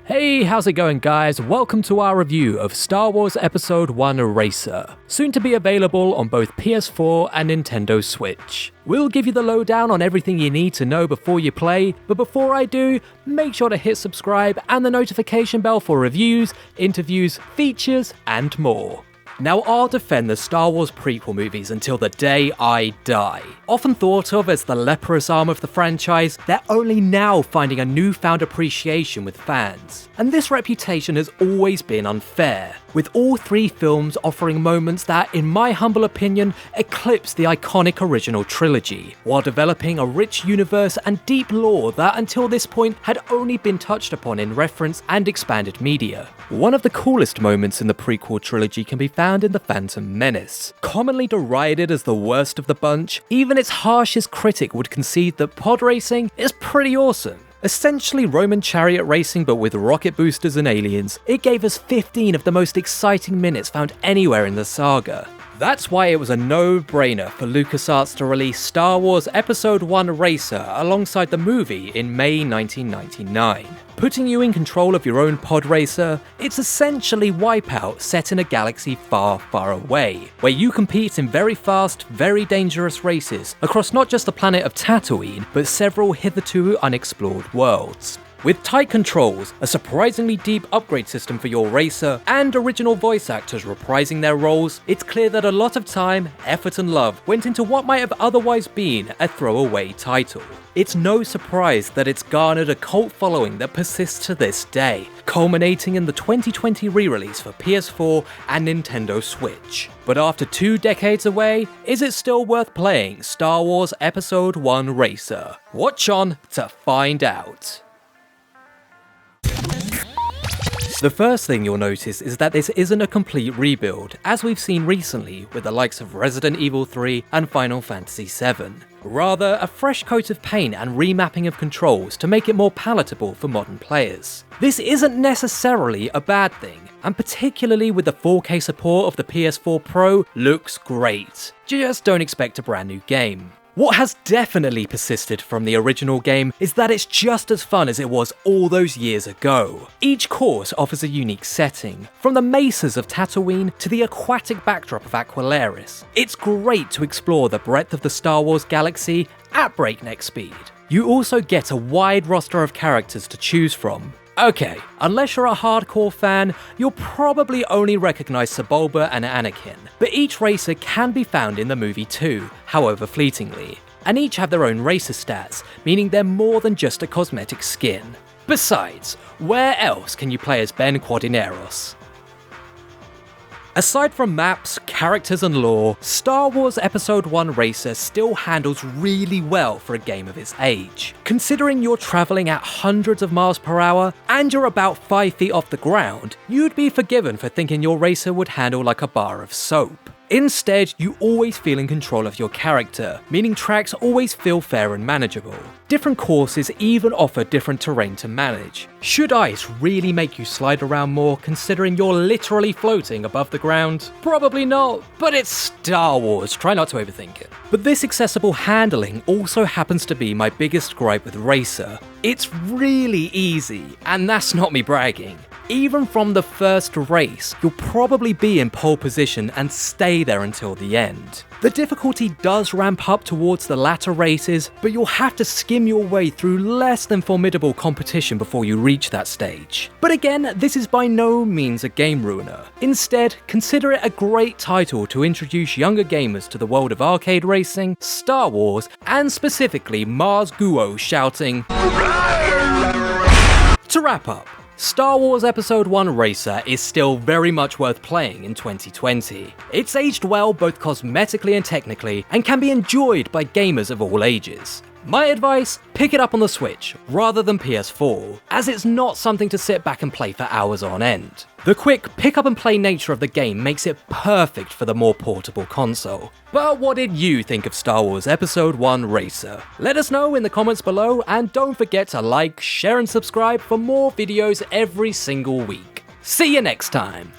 Hey, how's it going guys? Welcome to our review of Star Wars Episode 1 Racer, soon to be available on both PS4 and Nintendo Switch. We'll give you the lowdown on everything you need to know before you play, but before I do, make sure to hit subscribe and the notification bell for reviews, interviews, features, and more. Now, I'll defend the Star Wars prequel movies until the day I die. Often thought of as the leperous arm of the franchise, they're only now finding a newfound appreciation with fans. And this reputation has always been unfair, with all three films offering moments that, in my humble opinion, eclipse the iconic original trilogy, while developing a rich universe and deep lore that until this point had only been touched upon in reference and expanded media. One of the coolest moments in the prequel trilogy can be found in The Phantom Menace. Commonly derided as the worst of the bunch, even its harshest critic would concede that pod racing is pretty awesome. Essentially Roman chariot racing but with rocket boosters and aliens, it gave us 15 of the most exciting minutes found anywhere in the saga. That's why it was a no-brainer for LucasArts to release Star Wars Episode 1 Racer alongside the movie in May 1999. Putting you in control of your own pod racer, it's essentially Wipeout set in a galaxy far, far away, where you compete in very fast, very dangerous races across not just the planet of Tatooine, but several hitherto unexplored worlds. With tight controls, a surprisingly deep upgrade system for your racer, and original voice actors reprising their roles, it's clear that a lot of time, effort and love went into what might have otherwise been a throwaway title. It's no surprise that it's garnered a cult following that persists to this day, culminating in the 2020 re-release for PS4 and Nintendo Switch. But after 2 decades away, is it still worth playing Star Wars Episode 1 Racer? Watch on to find out. The first thing you'll notice is that this isn't a complete rebuild, as we've seen recently with the likes of Resident Evil 3 and Final Fantasy VII. Rather, a fresh coat of paint and remapping of controls to make it more palatable for modern players. This isn't necessarily a bad thing, and particularly with the 4K support of the PS4 Pro, looks great. Just don't expect a brand new game. What has definitely persisted from the original game is that it's just as fun as it was all those years ago. Each course offers a unique setting, from the mesas of Tatooine to the aquatic backdrop of Aquilaris. It's great to explore the breadth of the Star Wars galaxy at breakneck speed. You also get a wide roster of characters to choose from. Okay, unless you're a hardcore fan, you'll probably only recognise Sebulba and Anakin, but each racer can be found in the movie too, however fleetingly, and each have their own racer stats, meaning they're more than just a cosmetic skin. Besides, where else can you play as Ben Quadineros? Aside from maps, characters and lore, Star Wars Episode 1 Racer still handles really well for a game of its age. Considering you're travelling at hundreds of miles per hour and you're about 5 feet off the ground, you'd be forgiven for thinking your racer would handle like a bar of soap. Instead, you always feel in control of your character, meaning tracks always feel fair and manageable. Different courses even offer different terrain to manage. Should ice really make you slide around more considering you're literally floating above the ground? Probably not, but it's Star Wars, try not to overthink it. But this accessible handling also happens to be my biggest gripe with Racer. It's really easy, and that's not me bragging. Even from the first race, you'll probably be in pole position and stay there until the end. The difficulty does ramp up towards the latter races, but you'll have to skim your way through less than formidable competition before you reach that stage. But again, this is by no means a game ruiner. Instead, consider it a great title to introduce younger gamers to the world of arcade racing, Star Wars, and specifically Mars Guo shouting. To wrap up, Star Wars Episode 1 Racer is still very much worth playing in 2020. It's aged well both cosmetically and technically, and can be enjoyed by gamers of all ages. My advice, pick it up on the Switch rather than PS4, as it's not something to sit back and play for hours on end. The quick pick up and play nature of the game makes it perfect for the more portable console. But what did you think of Star Wars Episode 1 Racer? Let us know in the comments below, and don't forget to like, share and subscribe for more videos every single week. See you next time!